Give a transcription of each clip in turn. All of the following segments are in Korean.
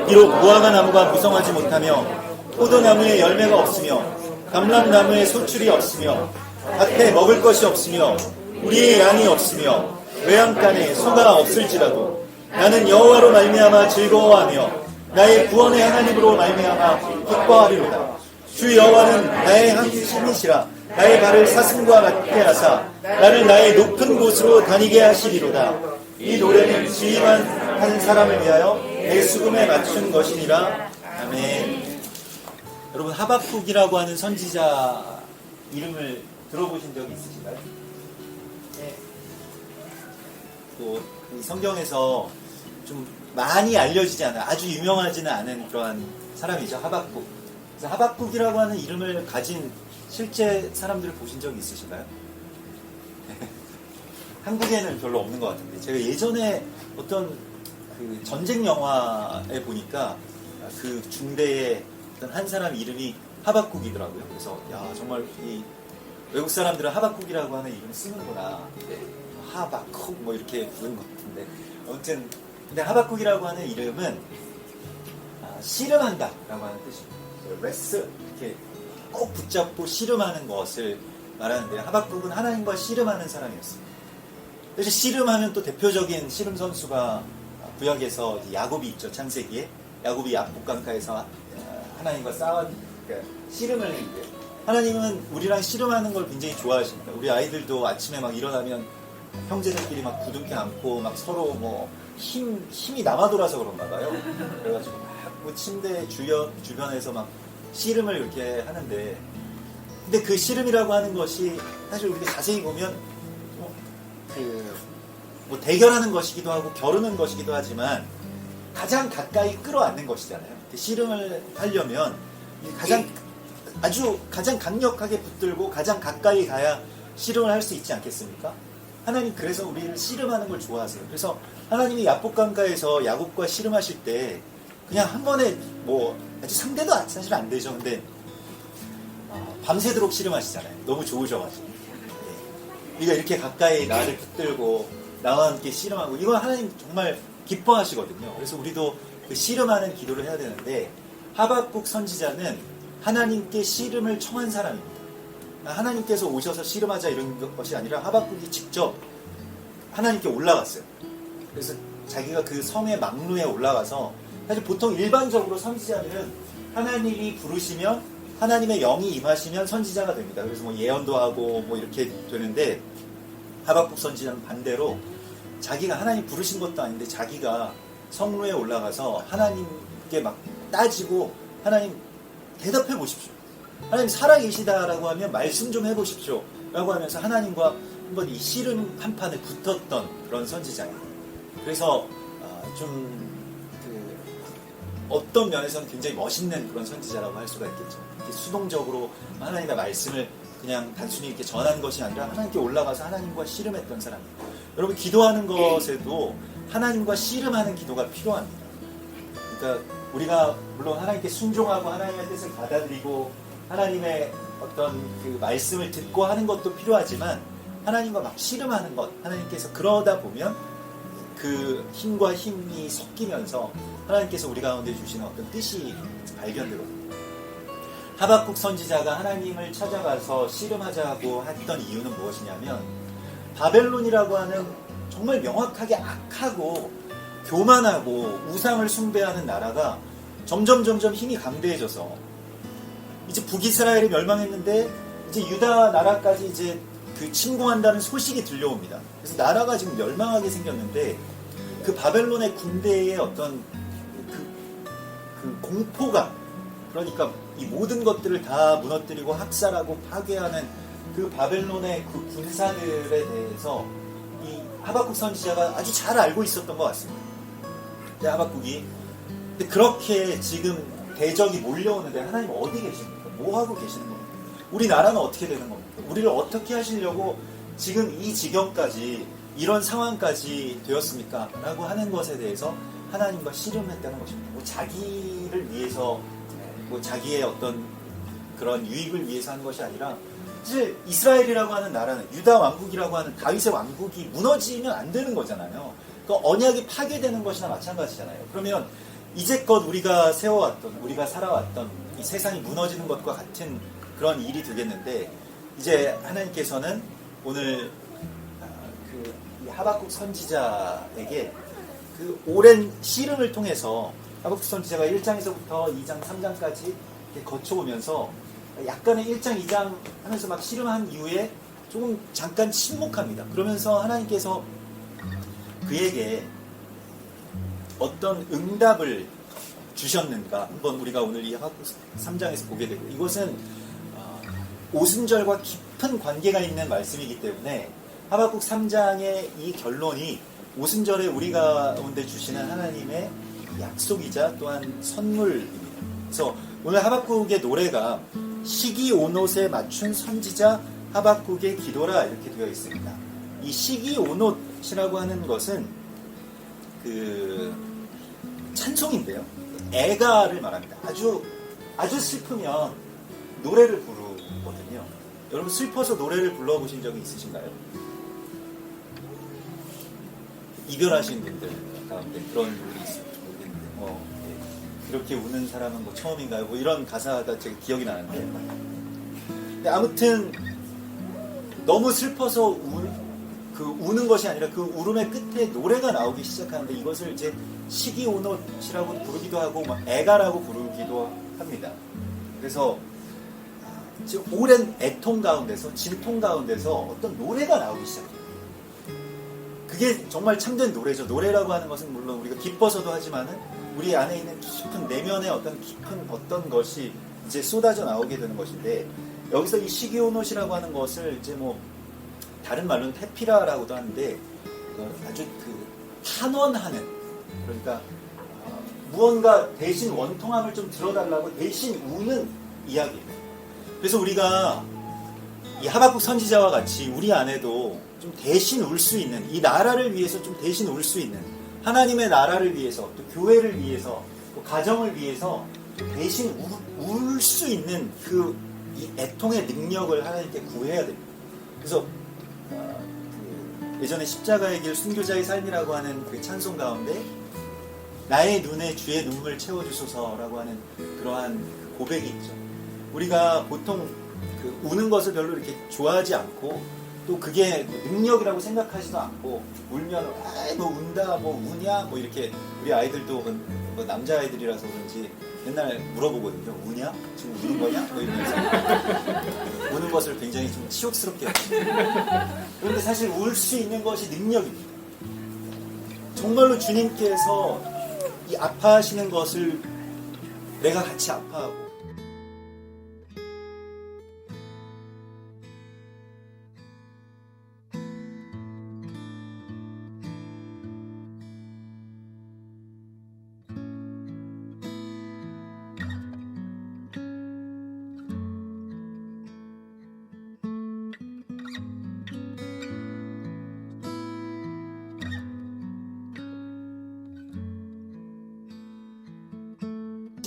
비록 무화과 나무가 무성하지 못하며 포도나무에 열매가 없으며 감람나무에 소출이 없으며 밭에 먹을 것이 없으며 우리의 양이 없으며 외양간에 소가 없을지라도 나는 여호와로 말미암아 즐거워하며 나의 구원의 하나님으로 말미암아 기뻐하리로다. 주 여호와는 나의 힘이시라. 나의 발을 사슴과 같게 하사 나를 나의 높은 곳으로 다니게 하시리로다. 이 노래는 지휘만 한 사람을 위하여 내 수금에 맞춘 것이니라. 아멘. 여러분, 하박국이라고 하는 선지자 이름을 들어보신 적이 있으신가요? 네. 또 성경에서 좀 많이 알려지지 않아요. 아주 유명하지는 않은 그러한 사람이죠. 하박국. 그래서 하박국이라고 하는 이름을 가진 실제 사람들을 보신 적이 있으신가요? 한국에는 별로 없는 것 같은데, 제가 예전에 어떤 그 전쟁 영화에 보니까 그 중대의 어떤 한 사람 이름이 하박국이더라고요. 그래서 야, 정말 이 외국 사람들은 하박국이라고 하는 이름을 쓰는구나. 하박국 뭐 이렇게 부르는 것 같은데, 아무튼 근데 하박국이라고 하는 이름은 씨름한다 라고 하는 뜻입니다. 레스, 이렇게 꼭 붙잡고 씨름하는 것을 말하는데, 하박국은 하나님과 씨름하는 사람이었습니다. 그래서 씨름하면 또 대표적인 씨름 선수가 구약에서 야곱이 있죠. 창세기에 야곱이 야복강가에서 하나님과 그러니까 씨름을 했는데, 하나님은 우리랑 씨름하는 걸 굉장히 좋아하십니다. 우리 아이들도 아침에 막 일어나면 형제들끼리 막 부둥켜 안고 막 서로 뭐 힘이 남아 돌아서 그런가 봐요. 그래가지고 막 뭐 침대 주변에서 막 씨름을 이렇게 하는데, 근데 그 씨름이라고 하는 것이 사실 우리가 자세히 보면 뭐 대결하는 것이기도 하고 겨루는 것이기도 하지만 가장 가까이 끌어안는 것이잖아요. 씨름을 하려면 가장 강력하게 붙들고 가장 가까이 가야 씨름을 할 수 있지 않겠습니까? 하나님 그래서 우리를 씨름하는 걸 좋아하세요. 그래서 하나님이 야복강가에서 야곱과 씨름하실 때 그냥 한 번에 뭐 아주 상대도 사실 안 되죠. 근데 밤새도록 씨름하시잖아요. 너무 좋으셔가지고. 우리가 이렇게 가까이 나를 붙들고 나와 함께 씨름하고, 이건 하나님 정말 기뻐하시거든요. 그래서 우리도 그 씨름하는 기도를 해야 되는데, 하박국 선지자는 하나님께 씨름을 청한 사람입니다. 하나님께서 오셔서 씨름하자 이런 것이 아니라 하박국이 직접 하나님께 올라갔어요. 그래서 자기가 그 성의 막루에 올라가서, 사실 보통 일반적으로 선지자들은 하나님이 부르시면 하나님의 영이 임하시면 선지자가 됩니다. 그래서 뭐 예언도 하고 뭐 이렇게 되는데, 하박국 선지자는 반대로 자기가 하나님 부르신 것도 아닌데 자기가 성루에 올라가서 하나님께 막 따지고, 하나님 대답해 보십시오. 하나님 살아계시다라고 하면 말씀 좀 해보십시오. 라고 하면서 하나님과 한번 이 씨름 한판에 붙었던 그런 선지자예요. 그래서 어떤 면에서는 굉장히 멋있는 그런 선지자라고 할 수가 있겠죠. 이렇게 수동적으로 하나님의 말씀을 그냥 단순히 이렇게 전하는 것이 아니라 하나님께 올라가서 하나님과 씨름했던 사람이에요. 여러분, 기도하는 것에도 하나님과 씨름하는 기도가 필요합니다. 그러니까 우리가 물론 하나님께 순종하고 하나님의 뜻을 받아들이고 하나님의 어떤 그 말씀을 듣고 하는 것도 필요하지만, 하나님과 막 씨름하는 것, 하나님께서 그러다 보면 그 힘과 힘이 섞이면서 하나님께서 우리 가운데 주시는 어떤 뜻이 발견되거든요. 하박국 선지자가 하나님을 찾아가서 씨름하자고 했던 이유는 무엇이냐면, 바벨론이라고 하는 정말 명확하게 악하고 교만하고 우상을 숭배하는 나라가 점점 힘이 강대해져서 이제 북이스라엘이 멸망했는데 이제 유다 나라까지 이제 그 침공한다는 소식이 들려옵니다. 그래서 나라가 지금 멸망하게 생겼는데, 그 바벨론의 군대의 어떤 그 공포감, 그러니까 이 모든 것들을 다 무너뜨리고 학살하고 파괴하는 그 바벨론의 그 군사들에 대해서 이 하박국 선지자가 아주 잘 알고 있었던 것 같습니다. 하박국이 근데 그렇게 지금 대적이 몰려오는데 하나님 어디 계십니까? 뭐 하고 계시는 겁니까? 우리 나라는 어떻게 되는 겁니까? 우리를 어떻게 하시려고 지금 이 지경까지 이런 상황까지 되었습니까? 라고 하는 것에 대해서 하나님과 씨름했다는 것입니다. 뭐 자기를 위해서, 뭐 자기의 어떤 그런 유익을 위해서 하는 것이 아니라, 사실 이스라엘이라고 하는 나라는, 유다 왕국이라고 하는 다윗의 왕국이 무너지면 안 되는 거잖아요. 그 언약이 파괴되는 것이나 마찬가지잖아요. 그러면 이제껏 우리가 세워왔던, 우리가 살아왔던 이 세상이 무너지는 것과 같은 그런 일이 되겠는데, 이제 하나님께서는 오늘 이 하박국 선지자에게 그 오랜 씨름을 통해서 하박국 선지자가 1장에서부터 2장, 3장까지 거쳐오면서 약간의 1장, 2장 하면서 막 씨름한 이후에 조금 잠깐 침묵합니다. 그러면서 하나님께서 그에게 어떤 응답을 주셨는가 한번 우리가 오늘 이 하박국 3장에서 보게 되고, 이것은 오순절과 깊은 관계가 있는 말씀이기 때문에 하박국 3장의 이 결론이 오순절에 우리 가운데 주시는 하나님의 약속이자 또한 선물입니다. 그래서 오늘 하박국의 노래가 시기 온옷에 맞춘 선지자 하박국의 기도라 이렇게 되어 있습니다. 이 시기 온옷이라고 하는 것은 그 찬송인데요. 애가를 말합니다. 아주 슬프면 노래를 부르거든요. 여러분 슬퍼서 노래를 불러보신 적이 있으신가요? 이별하신 분들 가운데 그런 분이 있을지 모르겠는데, 이렇게 우는 사람은 뭐 처음인가요? 뭐 이런 가사가 제가 기억이 나는데, 근데 아무튼 너무 슬퍼서 우는 것이 아니라 그 울음의 끝에 노래가 나오기 시작하는데, 이것을 이제 시기온옷이라고 부르기도 하고 애가라고 부르기도 합니다. 그래서 지금 오랜 애통 가운데서, 진통 가운데서 어떤 노래가 나오기 시작해요. 그게 정말 참된 노래죠. 노래라고 하는 것은 물론 우리가 기뻐서도 하지만은 우리 안에 있는 깊은 내면의 어떤 깊은 어떤 것이 이제 쏟아져 나오게 되는 것인데, 여기서 이 시기온옷이라고 하는 것을 이제 뭐 다른 말로는 테피라라고도 하는데, 아주 탄원하는, 그러니까 무언가 대신 원통함을 좀 들어달라고 대신 우는 이야기입니다. 그래서 우리가 이 하박국 선지자와 같이 우리 안에도 좀 대신 울 수 있는, 이 나라를 위해서 좀 대신 울 수 있는, 하나님의 나라를 위해서, 또 교회를 위해서, 또 가정을 위해서 대신 울 수 있는 이 애통의 능력을 하나님께 구해야 됩니다. 그래서 예전에 십자가의 길 순교자의 삶이라고 하는 그 찬송 가운데 나의 눈에 주의 눈물 채워주소서라고 하는 그러한 고백이 있죠. 우리가 보통 우는 것을 별로 이렇게 좋아하지 않고, 또 그게 능력이라고 생각하지도 않고, 울면 뭐 운다, 뭐 우냐, 뭐 이렇게 우리 아이들도 뭐 남자아이들이라서 그런지 맨날 물어보거든요. 우냐? 지금 우는 거냐? 뭐 이러면서 우는 것을 굉장히 좀 치욕스럽게 합니다. 그런데 사실 울 수 있는 것이 능력입니다. 정말로 주님께서 이 아파하시는 것을 내가 같이 아파하고,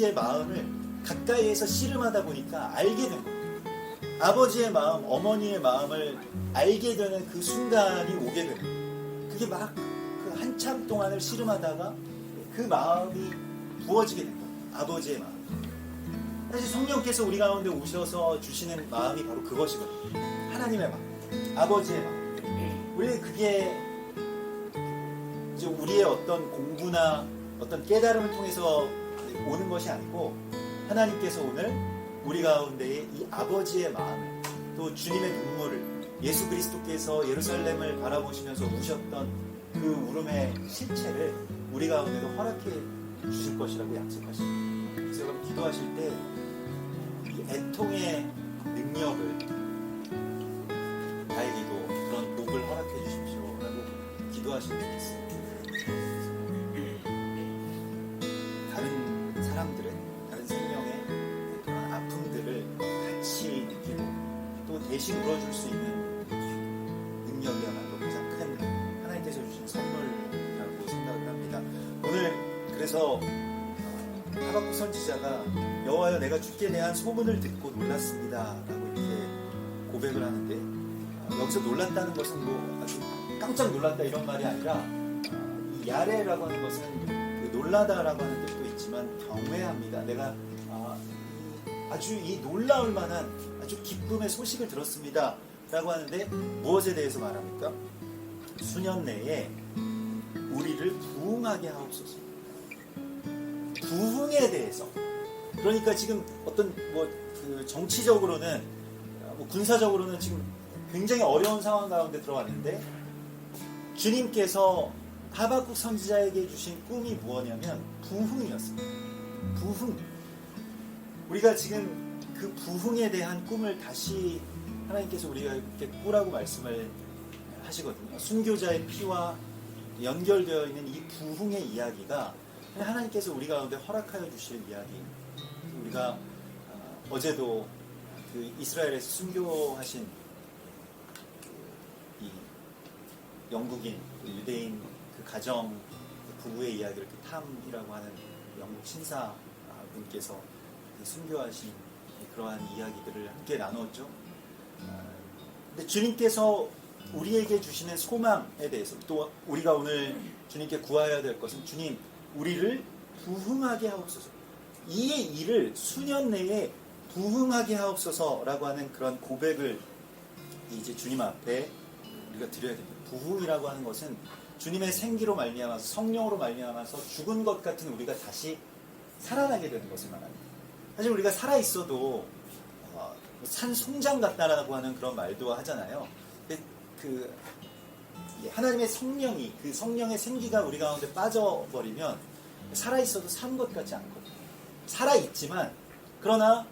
아버지의 마음을 가까이에서 씨름하다 보니까 알게 된 거예요. 아버지의 마음, 어머니의 마음을 알게 되는 그 순간이 오게 되는 거예요. 그게 막 그 한참 동안을 씨름하다가 그 마음이 부어지게 된 거예요. 아버지의 마음. 사실 성령께서 우리 가운데 오셔서 주시는 마음이 바로 그것이거든요. 하나님의 마음, 아버지의 마음. 우리 그게 이제 우리의 어떤 공부나 어떤 깨달음을 통해서 오는 것이 아니고, 하나님께서 오늘 우리 가운데에 이 아버지의 마음을, 또 주님의 눈물을, 예수 그리스도께서 예루살렘을 바라보시면서 우셨던 그 울음의 실체를 우리 가운데도 허락해 주실 것이라고 약속하십니다. 그래서 여러분 기도하실 때 이 애통의 능력을, 나에게도 그런 복을 허락해 주십시오 라고 기도하시면 좋겠습니다. 다른 사람들의, 다른 생명의 그런 아픔들을 같이 느끼고 또 대신 울어줄 수 있는 능력이야말로 가장 큰 하나님께서 주신 선물이라고 생각을 합니다. 오늘 그래서 하박국 선지자가 여호와여 내가 주께 대한 소문을 듣고 놀랐습니다 라고 이렇게 고백을 하는데, 여기서 놀랐다는 것은 뭐 아주 깜짝 놀랐다 이런 말이 아니라, 이 야레라고 하는 것은 그 놀라다라고 하는 뜻도 있지만 경외합니다. 내가 아주 이 놀라울 만한 아주 기쁨의 소식을 들었습니다 라고 하는데 무엇에 대해서 말합니까? 수년 내에 우리를 부흥하게 하옵소서. 부흥에 대해서. 그러니까 지금 어떤 그 정치적으로는 군사적으로는 지금 굉장히 어려운 상황 가운데 들어왔는데 주님께서 하박국 선지자에게 주신 꿈이 무엇이냐면 부흥이었습니다. 부흥. 우리가 지금 그 부흥에 대한 꿈을 다시 하나님께서 우리가 이렇게 꾸라고 말씀을 하시거든요. 순교자의 피와 연결되어 있는 이 부흥의 이야기가 하나님께서 우리 가운데 허락하여 주실 이야기. 우리가 어제도 그 이스라엘에서 순교하신 이 영국인 유대인 그 가정 부부의 이야기를 그 탐이라고 하는 영국 신사분께서 순교하신 그러한 이야기들을 함께 나누었죠. 근데 주님께서 우리에게 주시는 소망에 대해서 또 우리가 오늘 주님께 구하여야 될 것은 주님 우리를 부흥하게 하옵소서. 이 일을 수년 내에 부흥하게 하옵소서라고 하는 그런 고백을 이제 주님 앞에 우리가 드려야 됩니다. 부흥이라고 하는 것은 주님의 생기로 말미암아서 성령으로 말미암아서 죽은 것 같은 우리가 다시 살아나게 되는 것을 말합니다. 사실 우리가 살아 있어도 산 송장 같다라고 하는 그런 말도 하잖아요. 그 하나님의 성령이 그 성령의 생기가 우리 가운데 빠져버리면 살아 있어도 산 것 같지 않거든요. 살아 있지만 그러나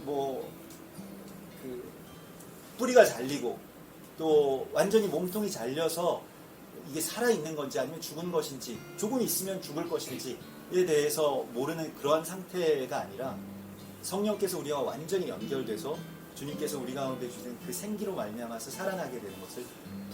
그 뿌리가 잘리고 또 완전히 몸통이 잘려서 이게 살아 있는 건지 아니면 죽은 것인지 조금 있으면 죽을 것인지에 대해서 모르는 그러한 상태가 아니라 성령께서 우리와 완전히 연결돼서 주님께서 우리 가운데 주신 그 생기로 말미암아서 살아나게 되는 것을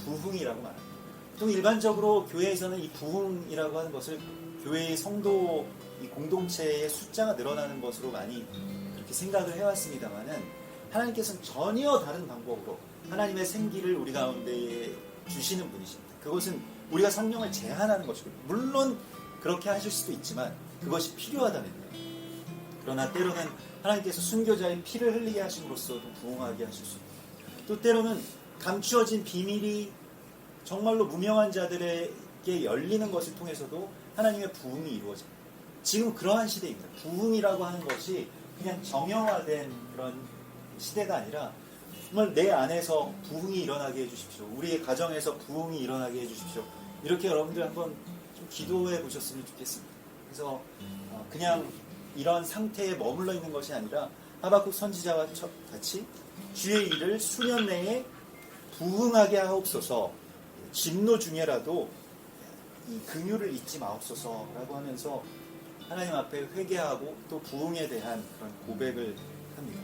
부흥이라고 말합니다. 또 일반적으로 교회에서는 이 부흥이라고 하는 것을 교회의 성도 이 공동체의 숫자가 늘어나는 것으로 많이 그렇게 생각을 해왔습니다만은 하나님께서는 전혀 다른 방법으로 하나님의 생기를 우리 가운데에 주시는 분이십니다. 그것은 우리가 성령을 제한하는 것이고 물론 그렇게 하실 수도 있지만 그것이 필요하다면요. 그러나 때로는 하나님께서 순교자의 피를 흘리게 하심으로써도 부흥하게 하실 수 있고 또 때로는 감추어진 비밀이 정말로 무명한 자들에게 열리는 것을 통해서도 하나님의 부흥이 이루어집니다. 지금 그러한 시대입니다. 부흥이라고 하는 것이 그냥 정형화된 그런 시대가 아니라 정말 내 안에서 부흥이 일어나게 해주십시오. 우리의 가정에서 부흥이 일어나게 해주십시오. 이렇게 여러분들 한번 좀 기도해 보셨으면 좋겠습니다. 그래서 그냥 이런 상태에 머물러 있는 것이 아니라 하박국 선지자와 같이 주의 일을 수년 내에 부흥하게 하옵소서 진노 중에라도 이 긍휼을 잊지 마옵소서라고 하면서 하나님 앞에 회개하고 또 부흥에 대한 그런 고백을 합니다.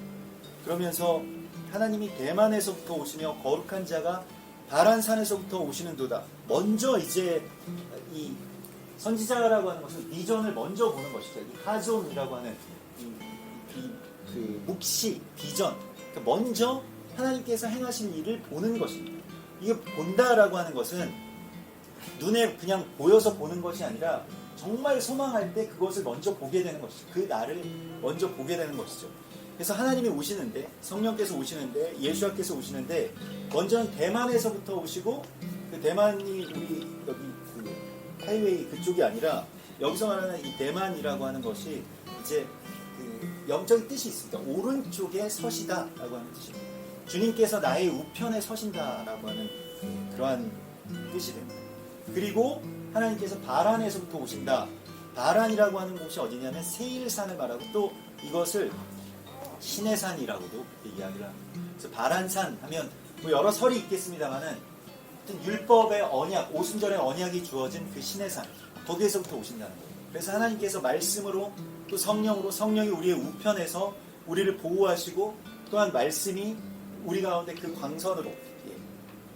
그러면서 하나님이 대만에서부터 오시며 거룩한 자가 바란산에서부터 오시는도다. 먼저 이제 이 선지자라고 하는 것은 비전을 먼저 보는 것이죠. 이 하존이라고 하는 그 묵시, 비전. 그러니까 먼저 하나님께서 행하신 일을 보는 것입니다. 이게 본다라고 하는 것은 눈에 그냥 보여서 보는 것이 아니라 정말 소망할 때 그것을 먼저 보게 되는 것이죠. 그 날을 먼저 보게 되는 것이죠. 그래서 하나님이 오시는데 성령께서 오시는데 예수님께서 오시는데 먼저는 대만에서부터 오시고 그 대만이 우리 여기 그 하이웨이 그쪽이 아니라 여기서 말하는 이 대만이라고 하는 것이 이제 그 영적인 뜻이 있습니다. 오른쪽에 서시다라고 하는 뜻입니다. 주님께서 나의 우편에 서신다라고 하는 그러한 뜻이 됩니다. 그리고 하나님께서 바란에서부터 오신다. 바란이라고 하는 곳이 어디냐면 세일산을 말하고 또 이것을 신의 산이라고도 이야기를 합니다. 그래서 바란산 하면 뭐 여러 설이 있겠습니다만은 율법의 언약, 오순절의 언약이 주어진 그 신의 산 거기에서부터 오신다는 거예요. 그래서 하나님께서 말씀으로 또 성령으로 성령이 우리의 우편에서 우리를 보호하시고 또한 말씀이 우리 가운데 그 광선으로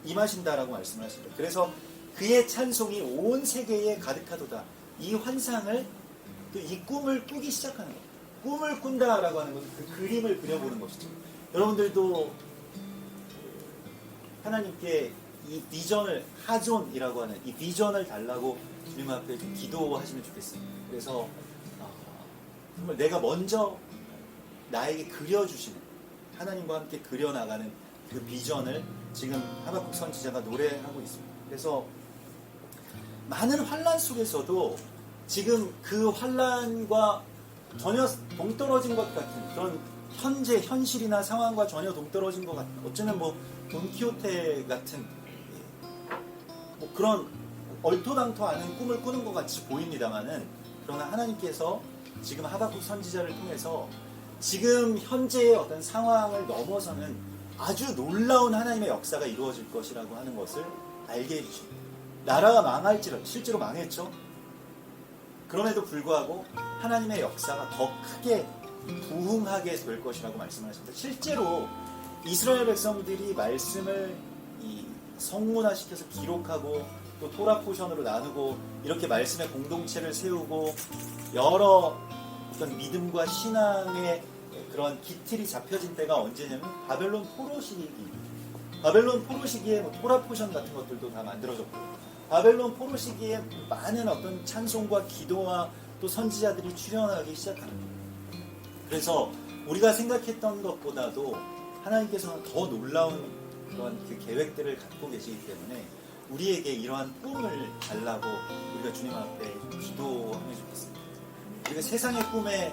임하신다라고 말씀을 하십니다. 그래서 그의 찬송이 온 세계에 가득하도다. 이 환상을 또 이 꿈을 꾸기 시작하는 거예요. 꿈을 꾼다라고 하는 것은 그 그림을 그려보는 것이죠. 여러분들도 하나님께 이 비전을 하존이라고 하는 이 비전을 달라고 주님 앞에 좀 기도하시면 좋겠습니다. 그래서 정말 내가 먼저 나에게 그려주시는, 하나님과 함께 그려나가는 그 비전을 지금 하박국 선지자가 노래하고 있습니다. 그래서 많은 환란 속에서도 지금 그 환란과 전혀 동떨어진 것 같은 그런 현재 현실이나 상황과 전혀 동떨어진 것 같은, 어쩌면 뭐 돈키호테 같은 뭐 그런 얼토당토 않은 꿈을 꾸는 것 같이 보입니다만은, 그러나 하나님께서 지금 하박국 선지자를 통해서 지금 현재의 어떤 상황을 넘어서는 아주 놀라운 하나님의 역사가 이루어질 것이라고 하는 것을 알게 해주십니다. 나라가 망할지라도, 실제로 망했죠. 그럼에도 불구하고 하나님의 역사가 더 크게 부흥하게 될 것이라고 말씀하십니다. 실제로 이스라엘 백성들이 말씀을 성문화시켜서 기록하고 또 토라 포션으로 나누고 이렇게 말씀의 공동체를 세우고 여러 어떤 믿음과 신앙의 그런 기틀이 잡혀진 때가 언제냐면 바벨론 포로 시기입니다. 바벨론 포로 시기에 뭐 토라 포션 같은 것들도 다 만들어졌고, 바벨론 포로 시기에 많은 어떤 찬송과 기도와 또 선지자들이 출현하기 시작합니다. 그래서 우리가 생각했던 것보다도 하나님께서는 더 놀라운 그런 그 계획들을 갖고 계시기 때문에 우리에게 이러한 꿈을 달라고 우리가 주님 앞에 기도하면 좋겠습니다. 우리가 세상의 꿈에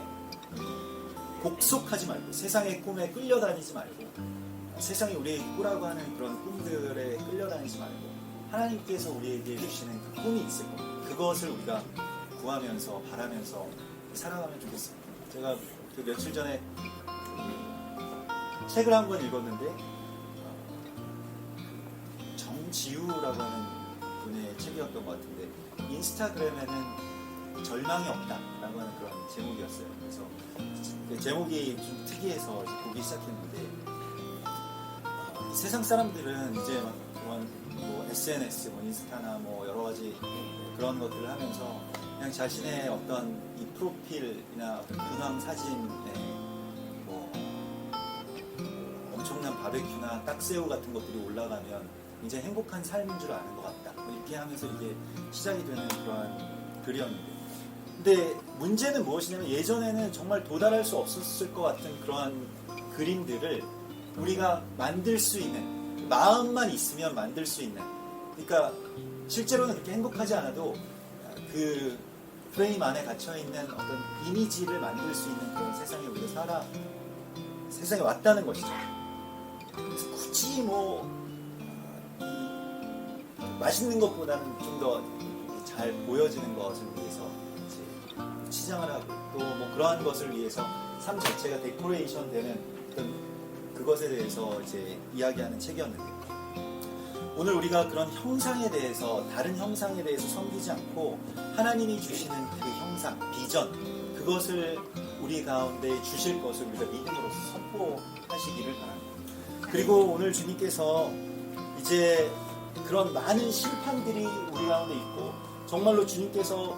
복속하지 말고, 세상의 꿈에 끌려다니지 말고, 세상이 우리에게 꾸라고 하는 그런 꿈들에 끌려다니지 말고, 하나님께서 우리에게 주시는 그 꿈이 있을 겁니다. 그것을 우리가 구하면서 바라면서 살아가면 좋겠습니다. 제가 그 며칠 전에 책을 한 권 읽었는데 정지우라고 하는 분의 책이었던 것 같은데, 인스타그램에는 절망이 없다라고 하는 그런 제목이었어요. 그래서 그 제목이 좀 특이해서 보기 시작했는데, 세상 사람들은 이제 뭐 SNS, 뭐 인스타나 뭐 여러 가지 그런 것들을 하면서 그냥 자신의 어떤 이 프로필이나 어떤 근황 사진에 뭐 엄청난 바베큐나 딱새우 같은 것들이 올라가면 이제 행복한 삶인 줄 아는 것 같다, 뭐 이렇게 하면서 이게 시작이 되는 그러한 글이었는데, 근데 문제는 무엇이냐면 예전에는 정말 도달할 수 없었을 것 같은 그러한 그림들을 우리가 만들 수 있는, 마음만 있으면 만들 수 있는, 그러니까 실제로는 그렇게 행복하지 않아도 그 프레임 안에 갇혀있는 어떤 이미지를 만들 수 있는 그런 세상에 우리가 세상에 왔다는 것이죠. 그래서 굳이 뭐 맛있는 것보다는 좀 더 잘 보여지는 것을 위해서 이제 치장을 하고, 또 뭐 그러한 것을 위해서 삶 자체가 데코레이션 되는 어떤 그것에 대해서 이제 이야기하는 책이었는데, 오늘 우리가 그런 형상에 대해서, 다른 형상에 대해서 섬기지 않고 하나님이 주시는 그 형상, 비전, 그것을 우리 가운데 주실 것을 우리가 믿음으로써 선포하시기를 바랍니다. 그리고 오늘 주님께서 이제 그런 많은 심판들이 우리 가운데 있고, 정말로 주님께서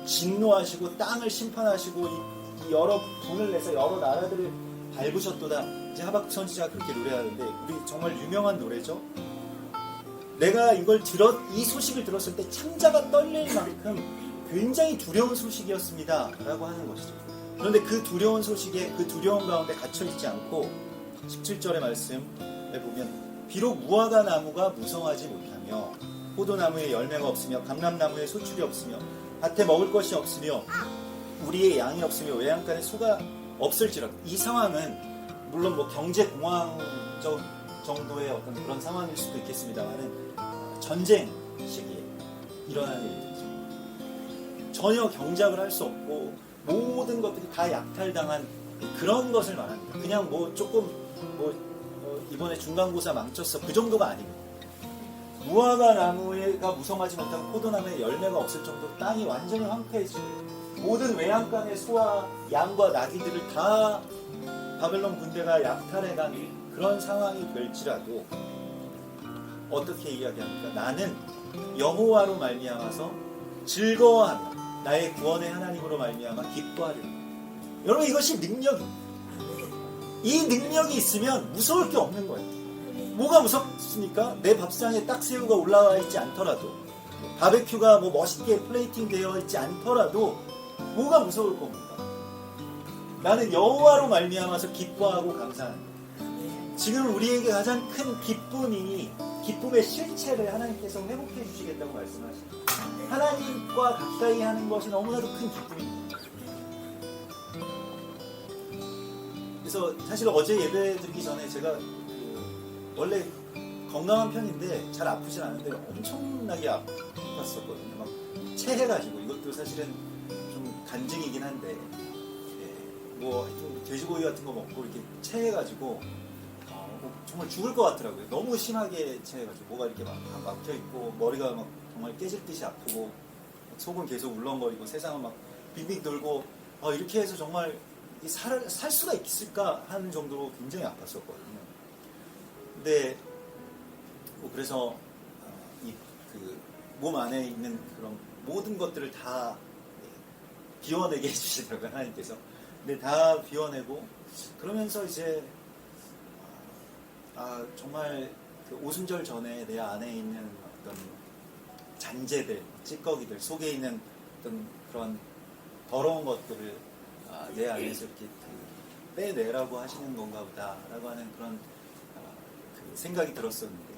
진노하시고 땅을 심판하시고 이 여러 분을 내서 여러 나라들을 밟으셨도다. 이제 하박국 선지자가 그렇게 노래하는데, 우리 정말 유명한 노래죠. 내가 이 소식을 들었을 때 창자가 떨릴 만큼 굉장히 두려운 소식이었습니다 라고 하는 것이죠. 그런데 그 두려운 소식에, 그 두려움 가운데 갇혀있지 않고 17절의 말씀에 보면, 비록 무화과 나무가 무성하지 못하며 포도나무에 열매가 없으며 감람나무에 소출이 없으며 밭에 먹을 것이 없으며 우리의 양이 없으며 외양간에 소가 없을지라도, 이 상황은 물론 뭐 경제 공황적 정도의 어떤 그런 상황일 수도 있겠습니다만은 전쟁 시기에 일어나는 일이죠. 전혀 경작을 할 수 없고 모든 것들이 다 약탈당한 그런 것을 말합니다. 그냥 뭐 조금 이번에 중간고사 망쳤어, 그 정도가 아닙니다. 무화과 나무가 무성하지 못하고 포도나무에 열매가 없을 정도로 땅이 완전히 황폐해지고 모든 외양간의 소와 양과 나귀들을 다 바벨론 군대가 약탈해간 그런 상황이 될지라도 어떻게 이야기합니까? 나는 여호와로 말미암아서 즐거워하며 나의 구원의 하나님으로 말미암아 기뻐하리라. 여러분, 이것이 능력입니다. 이 능력이 있으면 무서울 게 없는 거예요. 뭐가 무섭습니까? 내 밥상에 딱새우가 올라와 있지 않더라도, 바베큐가 뭐 멋있게 플레이팅 되어 있지 않더라도 뭐가 무서울 겁니까? 나는 여호와로 말미암아서 기뻐하고 감사하는 거예요. 지금 우리에게 가장 큰 기쁨이 기쁨의 실체를 하나님께서 회복해 주시겠다고 말씀하십니다. 하나님과 가까이 하는 것이 너무나도 큰 기쁨입니다. 그래서 사실 어제 예배 드리기 전에 제가 원래 건강한 편인데 잘 아프진 않은데 엄청나게 아팠었거든요. 막 체해가지고 이것도 사실은 좀 간증이긴 한데 뭐 하여튼 돼지고기 같은 거 먹고 이렇게 체해가지고 정말 죽을 것 같더라고요. 너무 심하게 체해가지고 뭐가 이렇게 막 막혀 있고 머리가 막 정말 깨질 듯이 아프고 속은 계속 울렁거리고 세상은 막 빙빙 돌고 이렇게 해서 정말 살 수가 있을까 하는 정도로 굉장히 아팠었거든요. 근데 그래서 이 몸 안에 있는 그런 모든 것들을 다 비워내게 해주시더라고요, 하나님께서. 근데 다 비워내고 그러면서 이제 정말 그 오순절 전에 내 안에 있는 어떤 잔재들, 찌꺼기들, 속에 있는 어떤 그런 더러운 것들을 내 안에서 이렇게 빼내라고 하시는 건가 보다라고 하는 그런 그 생각이 들었었는데,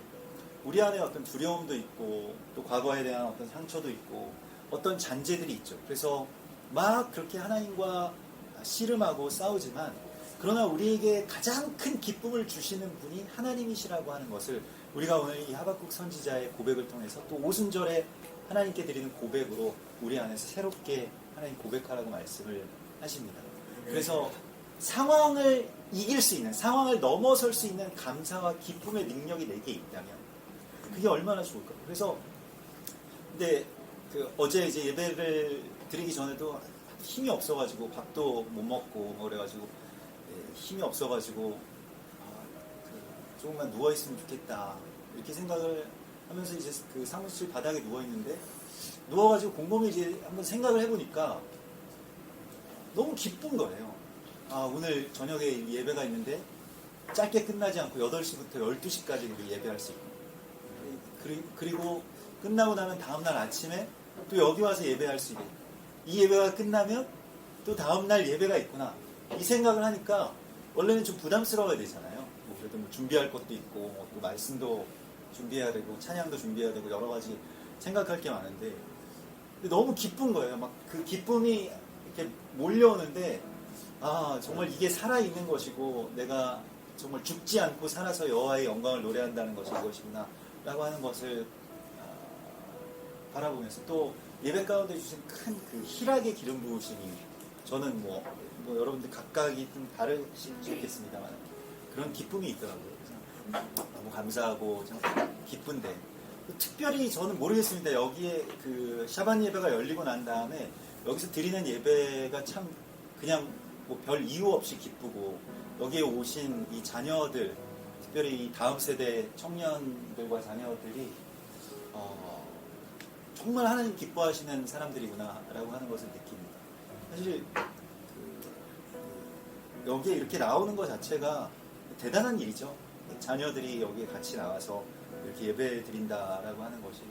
우리 안에 어떤 두려움도 있고 또 과거에 대한 어떤 상처도 있고 어떤 잔재들이 있죠. 그래서 막 그렇게 하나님과 씨름하고 싸우지만 그러나 우리에게 가장 큰 기쁨을 주시는 분이 하나님이시라고 하는 것을 우리가 오늘 이 하박국 선지자의 고백을 통해서 또 오순절에 하나님께 드리는 고백으로 우리 안에서 새롭게 하나님 고백하라고 말씀을 하십니다. 그래서 상황을 이길 수 있는, 상황을 넘어설 수 있는 감사와 기쁨의 능력이 내게 있다면 그게 얼마나 좋을까요? 그래서 근데 어제 이제 예배를 드리기 전에도 힘이 없어가지고 밥도 못 먹고 그래가지고 힘이 없어가지고 조금만 누워 있으면 좋겠다 이렇게 생각을 하면서 이제 그 사무실 바닥에 누워 있는데 누워가지고 곰곰이 이제 한번 생각을 해보니까 너무 기쁜 거예요. 오늘 저녁에 예배가 있는데 짧게 끝나지 않고 8시부터 12시까지 예배할 수 있고 그리고 끝나고 나면 다음날 아침에 또 여기 와서 예배할 수 있고 이 예배가 끝나면 또 다음날 예배가 있구나 이 생각을 하니까 원래는 좀 부담스러워야 되잖아요. 그래도 준비할 것도 있고 또 말씀도 준비해야 되고 찬양도 준비해야 되고 여러 가지 생각할 게 많은데 근데 너무 기쁜 거예요. 막 그 기쁨이 이렇게 몰려오는데 정말 이게 살아있는 것이고 내가 정말 죽지 않고 살아서 여호와의 영광을 노래한다는 것이 이것이구나 라고 하는 것을 바라보면서 또 예배 가운데 주신 큰 그 희락의 기름 부으심이 저는 뭐 여러분들 각각이 좀 다르실 수 있겠습니다만 그런 기쁨이 있더라고요. 그래서 너무 감사하고 참 기쁜데 특별히 저는 모르겠습니다. 여기에 그 샤반 예배가 열리고 난 다음에 여기서 드리는 예배가 참 그냥 뭐 별 이유 없이 기쁘고 여기에 오신 이 자녀들 특별히 이 다음 세대 청년들과 자녀들이 정말 하나님 기뻐하시는 사람들이구나 라고 하는 것을 느낍니다. 사실 여기에 이렇게 나오는 것 자체가 대단한 일이죠. 자녀들이 여기에 같이 나와서 이렇게 예배 드린다라고 하는 것이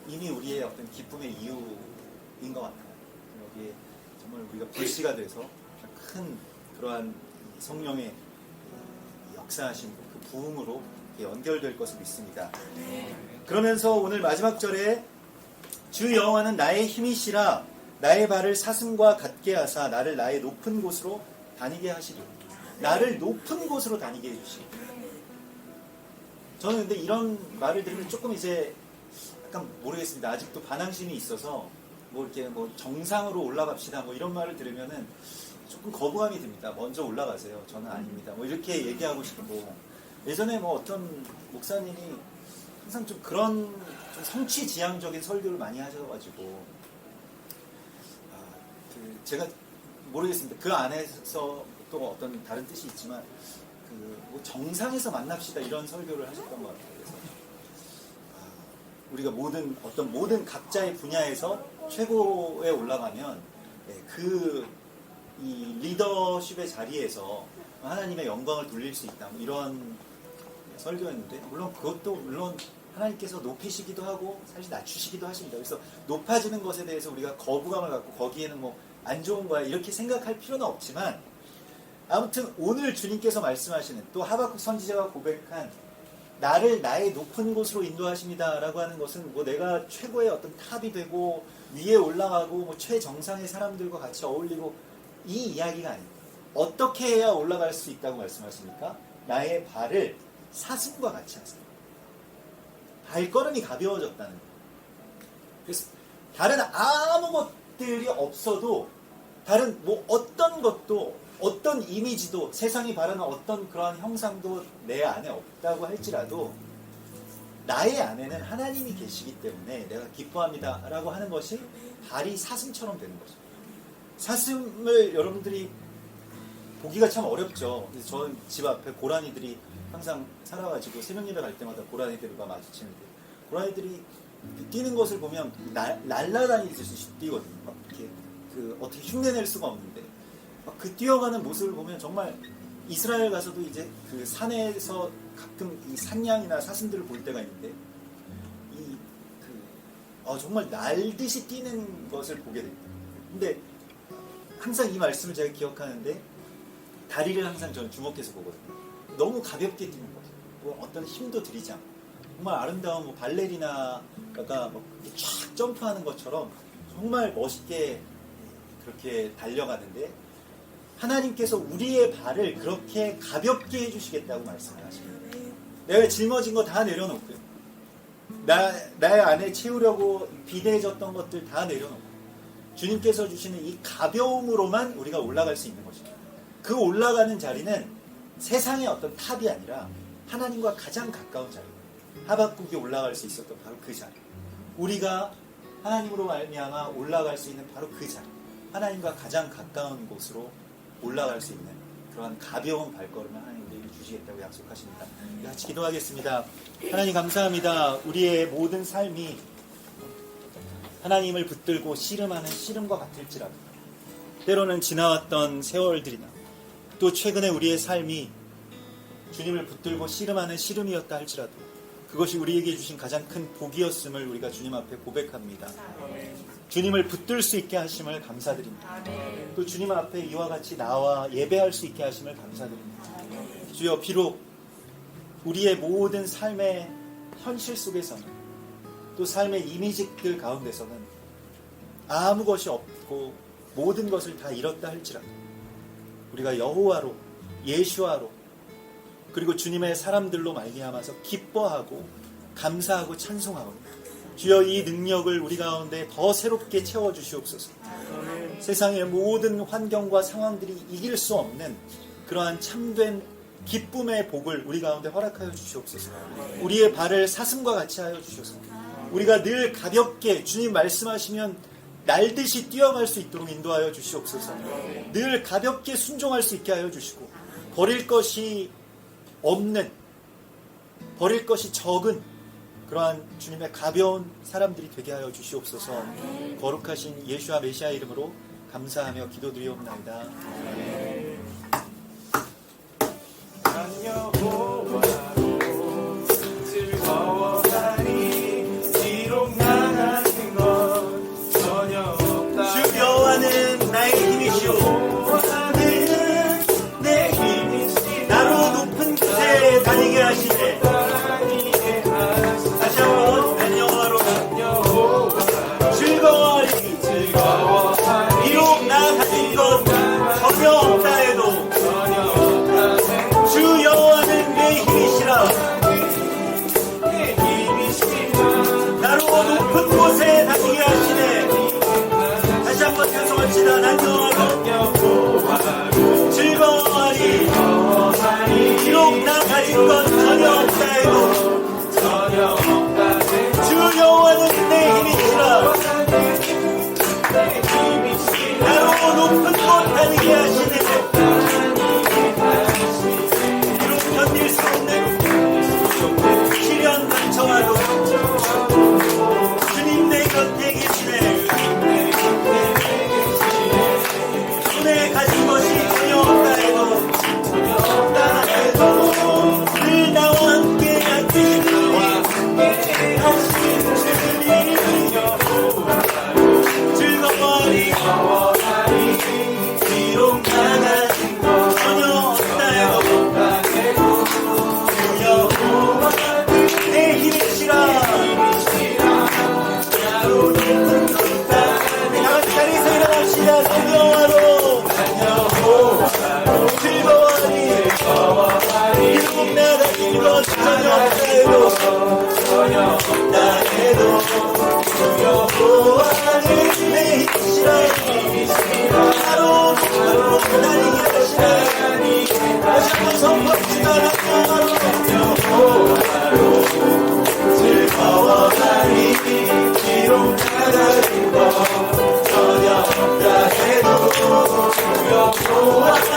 이미 우리의 어떤 기쁨의 이유인 것 같아요. 여기에 정말 우리가 불씨가 돼서 큰 그러한 성령의 역사하신 그 부흥으로 연결될 것을 믿습니다. 그러면서 오늘 마지막 절에 주 여호와는 나의 힘이시라 나의 발을 사슴과 같게 하사 나를 나의 높은 곳으로 다니게 하시리. 나를 높은 곳으로 다니게 해주시리. 저는 근데 이런 말을 들으면 조금 이제 약간 모르겠습니다. 아직도 반항심이 있어서 뭐 이렇게 뭐 정상으로 올라갑시다 뭐 이런 말을 들으면은 조금 거부감이 듭니다. 먼저 올라가세요. 저는 아닙니다. 뭐 이렇게 얘기하고 싶고 예전에 뭐 어떤 목사님이 항상 좀 그런 좀 성취지향적인 설교를 많이 하셔가지고 제가 모르겠습니다. 그 안에서 또 어떤 다른 뜻이 있지만 뭐 정상에서 만납시다 이런 설교를 하셨던 것 같아요. 그래서 우리가 모든 각자의 분야에서 최고에 올라가면 이 리더십의 자리에서 하나님의 영광을 돌릴 수 있다. 뭐 이런 설교였는데 물론 그것도 하나님께서 높이시기도 하고 사실 낮추시기도 하십니다. 그래서 높아지는 것에 대해서 우리가 거부감을 갖고 거기에는 뭐 안 좋은 거야 이렇게 생각할 필요는 없지만, 아무튼 오늘 주님께서 말씀하시는, 또 하박국 선지자가 고백한 나를 나의 높은 곳으로 인도하십니다 라고 하는 것은 뭐 내가 최고의 어떤 탑이 되고 위에 올라가고 뭐 최정상의 사람들과 같이 어울리고 이 이야기가 아닙니다. 어떻게 해야 올라갈 수 있다고 말씀하십니까? 나의 발을 사슴과 같이 하세요. 발걸음이 가벼워졌다는 거예요. 그래서 다른 아무 것들이 없어도, 다른 뭐 어떤 것도, 어떤 이미지도, 세상이 바라는 어떤 그러한 형상도 내 안에 없다고 할지라도 나의 안에는 하나님이 계시기 때문에 내가 기뻐합니다 라고 하는 것이 발이 사슴처럼 되는 거죠. 사슴을 여러분들이 보기가 참 어렵죠. 그래서 저는 집 앞에 고라니들이 항상 살아가지고 새벽 예배 갈 때마다 고라니들과 마주치는데, 고라니들이 뛰는 것을 보면 날라다니듯이 뛰거든요. 막 이렇게 어떻게 흉내낼 수가 없는데, 그 뛰어가는 모습을 보면 정말 이스라엘 가서도 이제 그 산에서 가끔 이 산양이나 사슴들을 볼 때가 있는데, 정말 날듯이 뛰는 것을 보게 됩니다. 근데 항상 이 말씀을 제가 기억하는데, 다리를 항상 저는 주목해서 보거든요. 너무 가볍게 뛰는 거죠. 뭐 어떤 힘도 들이지 않고 정말 아름다운 뭐 발레리나가 뭐 쫙 점프하는 것처럼 정말 멋있게 그렇게 달려가는데, 하나님께서 우리의 발을 그렇게 가볍게 해주시겠다고 말씀을 하십니다. 내가 짊어진 거 다 내려놓고요. 나의 안에 채우려고 비대해졌던 것들 다 내려놓고 주님께서 주시는 이 가벼움으로만 우리가 올라갈 수 있는 것입니다. 그 올라가는 자리는 세상의 어떤 탑이 아니라 하나님과 가장 가까운 자리입니다. 하박국이 올라갈 수 있었던 바로 그 자리, 우리가 하나님으로 말미암아 올라갈 수 있는 바로 그 자리, 하나님과 가장 가까운 곳으로 올라갈 수 있는 그러한 가벼운 발걸음을 하나님들이 주시겠다고 약속하십니다. 같이 기도하겠습니다. 하나님 감사합니다. 우리의 모든 삶이 하나님을 붙들고 씨름하는 씨름과 같을지라도, 때로는 지나왔던 세월들이나 또 최근에 우리의 삶이 주님을 붙들고 씨름하는 씨름이었다 할지라도 그것이 우리에게 주신 가장 큰 복이었음을 우리가 주님 앞에 고백합니다. 주님을 붙들 수 있게 하심을 감사드립니다. 또 주님 앞에 이와 같이 나와 예배할 수 있게 하심을 감사드립니다. 주여, 비록 우리의 모든 삶의 현실 속에서는, 또 삶의 이미지들 가운데서는 아무 것이 없고 모든 것을 다 잃었다 할지라도 우리가 여호와로, 예수와로, 그리고 주님의 사람들로 말미암아서 기뻐하고 감사하고 찬송하고, 주여 이 능력을 우리 가운데 더 새롭게 채워주시옵소서. 세상의 모든 환경과 상황들이 이길 수 없는 그러한 참된 기쁨의 복을 우리 가운데 허락하여 주시옵소서. 우리의 발을 사슴과 같이 하여 주셔서 우리가 늘 가볍게 주님 말씀하시면 날듯이 뛰어갈 수 있도록 인도하여 주시옵소서. 늘 가볍게 순종할 수 있게 하여 주시고, 버릴 것이 없는, 버릴 것이 적은 그러한 주님의 가벼운 사람들이 되게 하여 주시옵소서. 거룩하신 예수와 메시아 이름으로 감사하며 기도드리옵나이다. 주 여호와는 나의 힘이시오, 내 힘, 나로 높은 곳에 다니게 하시네. 다시 한번 안녕하로 즐거워하리. 비록 나 가진 것 전혀 없다 해도 주 여호와는 내 힘이시라. 나로 높은 곳에 다니게 하시네. 다시 한번 찬송합시다. 안녕하로 즐거워하리. 비록 나 가진 것 전혀 없다 해도 주 여호와는 내 힘이시라. 나로 높은 곳 다니게 하시네. 비록 견딜 수 없는 시련 닥쳐와도 주님 내 곁에 계시네. 손에 가진 것이 전혀 없다 해도 늘 나와 함께 앉으시네. 좋아